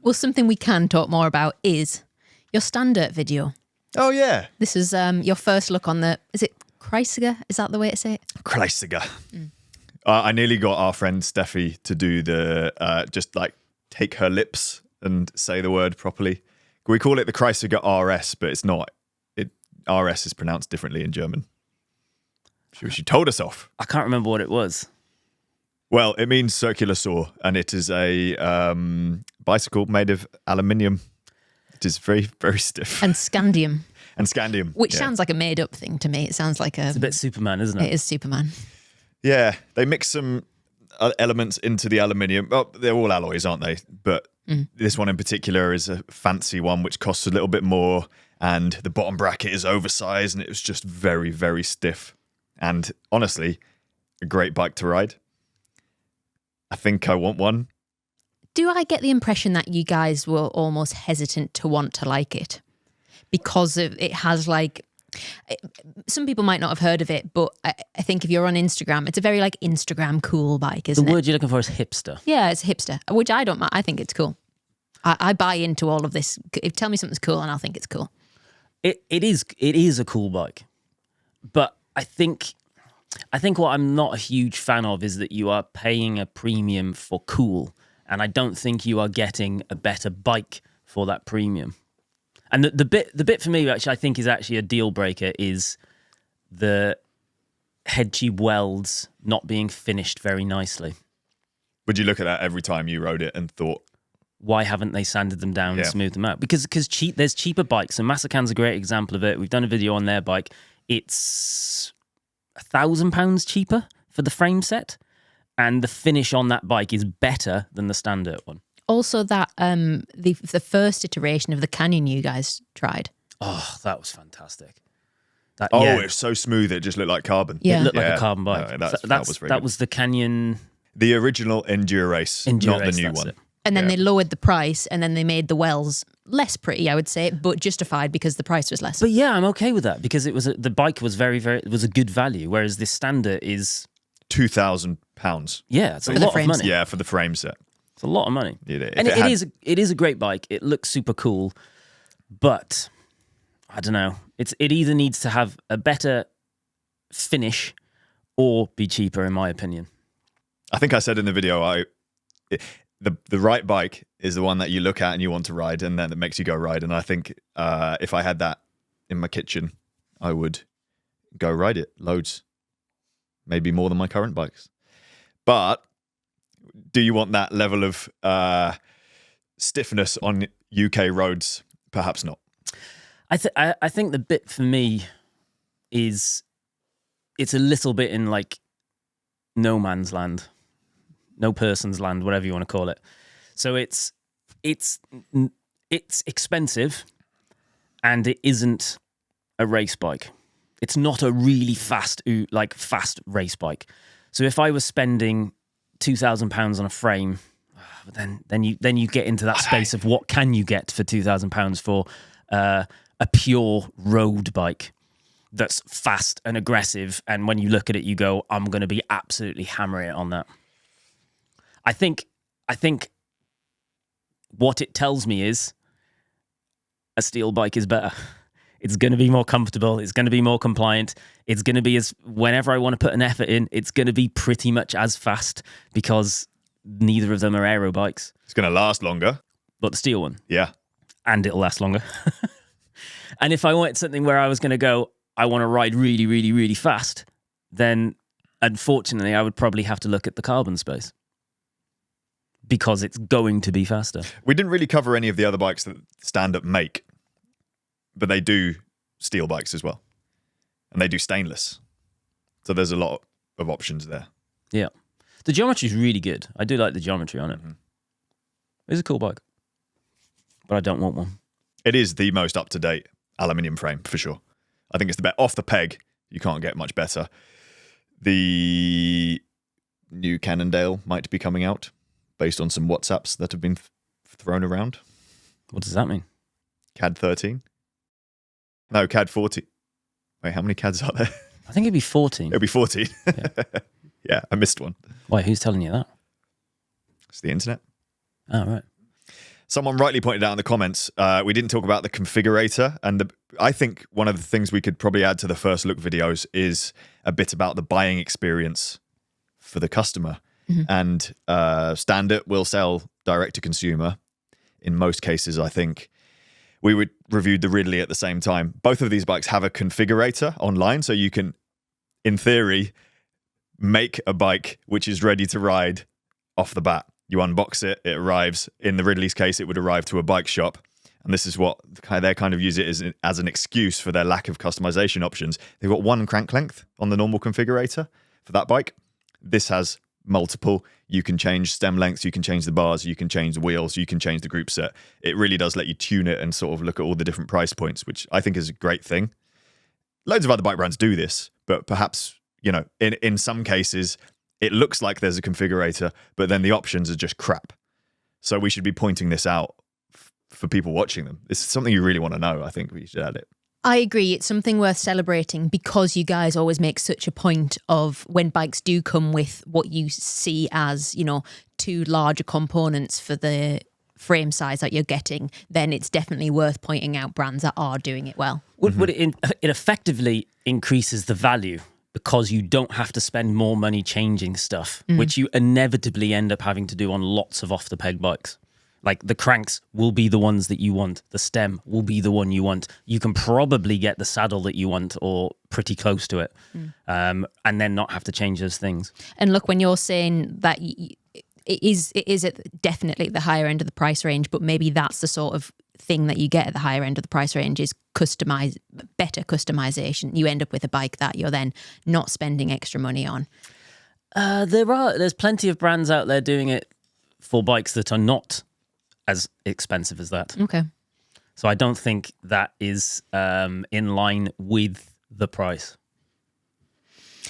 Well, something we can talk more about is your Standert video. Oh, yeah. This is your first look on the, is it Kreisiger? Is that the way to say it? Kreisiger. I nearly got our friend Steffi to do the, just like take her lips and say the word properly. We call it the Kreisiger RS, but it's not. RS is pronounced differently in German. She told us off. I can't remember what it was. Well, it means circular saw, and it is a bicycle made of aluminium. It is very, very stiff. And scandium. And scandium. Which sounds like a made-up thing to me. It sounds like It's a bit Superman, isn't it? It is Superman. Yeah, they mix some elements into the aluminium. Well, they're all alloys, aren't they? But this one in particular is a fancy one, which costs a little bit more, and the bottom bracket is oversized, and it was just very, very stiff. And honestly, a great bike to ride. I think I want one. Do I get the impression that you guys were almost hesitant to want to like it? Because of it has like, some people might not have heard of it, but I think if you're on Instagram, it's a very like Instagram cool bike, isn't it? The word you're looking for is hipster. Yeah, it's hipster, which I don't mind. I think it's cool. I buy into all of this. Tell me something's cool and I'll think it's cool. It is a cool bike. But I think what I'm not a huge fan of is that you are paying a premium for cool, and I don't think you are getting a better bike for that premium. And the bit for me, actually, I think is actually a deal breaker is the head tube welds not being finished very nicely. Would you look at that every time you rode it and thought, why haven't they sanded them down and smoothed them out? Because there's cheaper bikes, and Masakan's a great example of it. We've done a video on their bike. It's £1,000 cheaper for the frame set, and the finish on that bike is better than the Standert one. Also, that the first iteration of the Canyon you guys tried. Oh, that was fantastic. it was so smooth it just looked like carbon. Yeah. It looked like a carbon bike. No, that was the Canyon. The original Endurace, not the new one. It. And then they lowered the price, and then they made the wells less pretty, I would say, but justified because the price was less. But yeah, I'm okay with that because the bike was it was a good value, whereas this Standert is £2,000. Yeah, it's a lot of money. Yeah, for the frame set. It's a lot of money. It is a great bike. It looks super cool, but I don't know. It either needs to have a better finish or be cheaper, in my opinion. I think I said in the video, the right bike is the one that you look at and you want to ride, and then it makes you go ride. And I think if I had that in my kitchen, I would go ride it loads, maybe more than my current bikes. But do you want that level of stiffness on UK roads? Perhaps not. I think the bit for me is it's a little bit in like no man's land, no person's land, whatever you want to call it. So it's expensive, and it isn't a race bike. It's not a really fast race bike. So if I was spending £2,000 on a frame, then you get into that space of what can you get for £2,000 for a pure road bike that's fast and aggressive, and when you look at it, you go, I'm going to be absolutely hammering it on that. I think what it tells me is a steel bike is better. It's going to be more comfortable. It's going to be more compliant. It's going to be whenever I want to put an effort in, it's going to be pretty much as fast because neither of them are aero bikes. It's going to last longer. But the steel one. Yeah. And it'll last longer. And if I wanted something where I was going to go, I want to ride really, really, really fast, then unfortunately I would probably have to look at the carbon space because it's going to be faster. We didn't really cover any of the other bikes that Standert make, but they do steel bikes as well. And they do stainless. So there's a lot of options there. Yeah. The geometry is really good. I do like the geometry on it. Mm-hmm. It's a cool bike. But I don't want one. It is the most up-to-date aluminium frame, for sure. I think it's the best. Off the peg, you can't get much better. The new Cannondale might be coming out based on some WhatsApps that have been thrown around. What does that mean? CAD 13? No, CAD 40. Wait, how many CADs are there? I think it'd be 14. It'll be 14. Yeah. Yeah, I missed one. Why, who's telling you that? It's the internet. Oh, right. Someone rightly pointed out in the comments, we didn't talk about the configurator. And I think one of the things we could probably add to the first look videos is a bit about the buying experience for the customer. And Standert will sell direct to consumer in most cases, I think. We reviewed the Ridley at the same time. Both of these bikes have a configurator online, so you can, in theory, make a bike which is ready to ride off the bat. You unbox it, it arrives. In the Ridley's case, it would arrive to a bike shop. And this is what they kind of use it as an excuse for their lack of customization options. They've got one crank length on the normal configurator for that bike. This has multiple. You can change stem lengths, you can change the bars, you can change the wheels, you can change the group set. It really does let you tune it and sort of look at all the different price points, which I think is a great thing. Loads of other bike brands do this, but perhaps, in some cases, it looks like there's a configurator, but then the options are just crap. So we should be pointing this out for people watching them. This is something you really want to know. I think we should add it. I agree. It's something worth celebrating because you guys always make such a point of when bikes do come with what you see as, too larger components for the frame size that you're getting, then it's definitely worth pointing out brands that are doing it well. It effectively increases the value because you don't have to spend more money changing stuff, which you inevitably end up having to do on lots of off-the-peg bikes. Like the cranks will be the ones that you want. The stem will be the one you want. You can probably get the saddle that you want or pretty close to it, and then not have to change those things. And look, when you're saying that it is definitely at the higher end of the price range, but maybe that's the sort of thing that you get at the higher end of the price range is better customization. You end up with a bike that you're then not spending extra money on. There's plenty of brands out there doing it for bikes that are not as expensive as that. Okay. So I don't think that is in line with the price.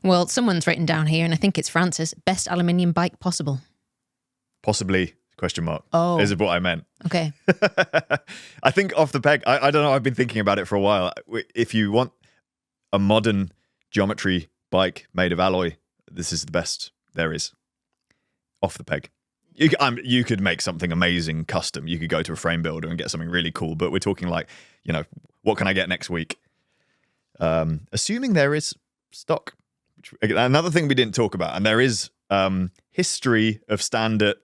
Well, someone's written down here, and I think it's Francis, best aluminium bike possible. Possibly, question mark. Oh. Is what I meant. Okay. I think off the peg, I don't know, I've been thinking about it for a while. If you want a modern geometry bike made of alloy, this is the best there is. Off the peg. You could make something amazing custom. You could go to a frame builder and get something really cool. But we're talking like, what can I get next week? Assuming there is stock. Another thing we didn't talk about, and there is history of Standert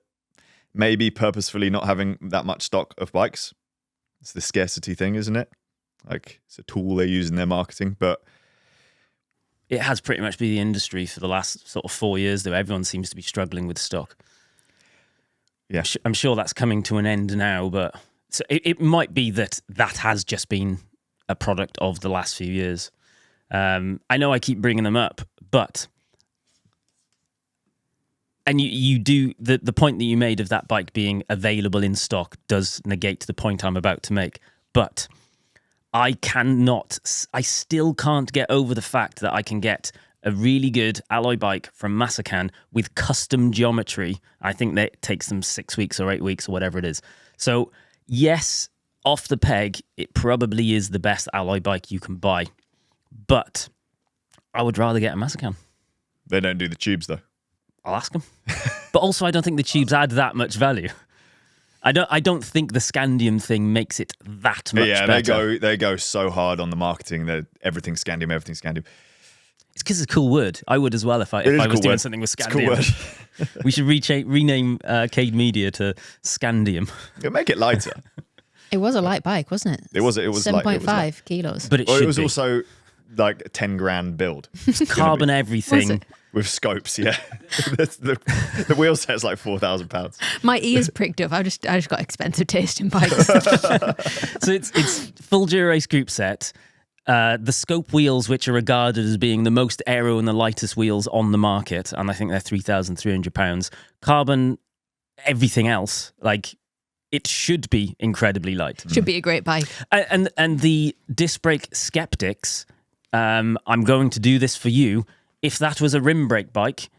maybe purposefully not having that much stock of bikes. It's the scarcity thing, isn't it? Like it's a tool they use in their marketing, but it has pretty much been the industry for the last sort of 4 years, though. Everyone seems to be struggling with stock. Yeah, I'm sure that's coming to an end now, but so it might be that has just been a product of the last few years. I know I keep bringing them up, but and you do the point that you made of that bike being available in stock does negate the point I'm about to make. But I still can't get over the fact that I can get a really good alloy bike from Masakan with custom geometry. I think that it takes them 6 weeks or 8 weeks or whatever it is. So yes, off the peg, it probably is the best alloy bike you can buy. But I would rather get a Masakan. They don't do the tubes though. I'll ask them. But also I don't think the tubes add that much value. I don't think the Scandium thing makes it that much better. Yeah, they go so hard on the marketing that everything's Scandium, everything's Scandium. It's because it's a cool word. I would as well if I was doing something with Scandium. It's a cool word. We should rename Cade Media to Scandium. It'll make it lighter. It was a light bike, wasn't it? It was 7.5 kilos. But it was also like a 10 grand build. Carbon everything. With scopes, yeah. the wheel set's like £4,000. My ears pricked up. I just got expensive taste in bikes. So it's full Dura-Race group set. The scope wheels, which are regarded as being the most aero and the lightest wheels on the market, and I think they're £3,300. Carbon, everything else, like it should be incredibly light. Should be a great bike. And the disc brake skeptics, I'm going to do this for you. If that was a rim brake bike,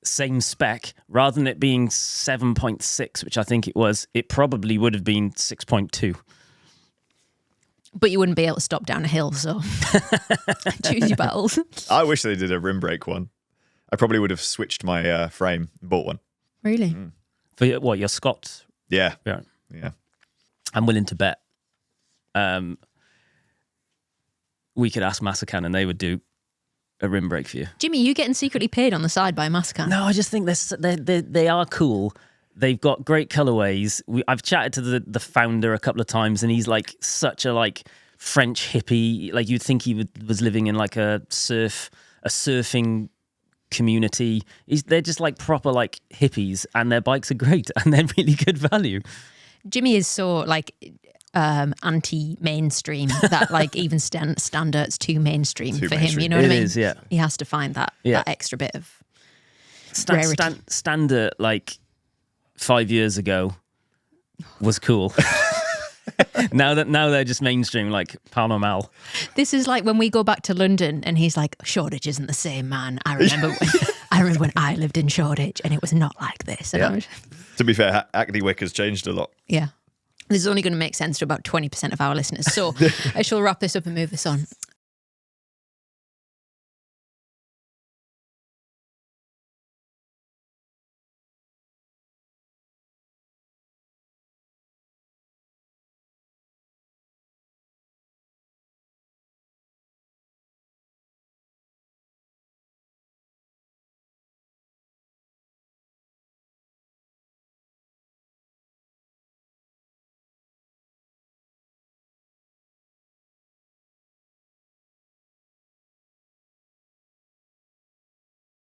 same spec, rather than it being 7.6, which I think it was, it probably would have been 6.2. But you wouldn't be able to stop down a hill, so choose your battles. I wish they did a rim brake one. I probably would have switched my frame and bought one. Really? For what, your Scott? Yeah. Yeah. Yeah. I'm willing to bet. We could ask Masakan and they would do a rim brake for you. Jimmy, you getting secretly paid on the side by Masakan? No, I just think they are cool. They've got great colorways. I've chatted to the founder a couple of times, and he's like such a like French hippie. Like you'd think he was living in like a surfing community. They're just like proper like hippies, and their bikes are great and they're really good value. Jimmy is so like anti-mainstream that like even Standert's too mainstream for him. You know what I mean? It is, yeah. He has to find that extra bit of rarity. Standert like 5 years ago was cool. now they're just mainstream, like Panamal. This is like when we go back to London and he's like, Shoreditch isn't the same, man. I remember when I lived in Shoreditch and it was not like this. And To be fair, Hackney Wick has changed a lot. Yeah. This is only going to make sense to about 20% of our listeners. So I shall wrap this up and move this on.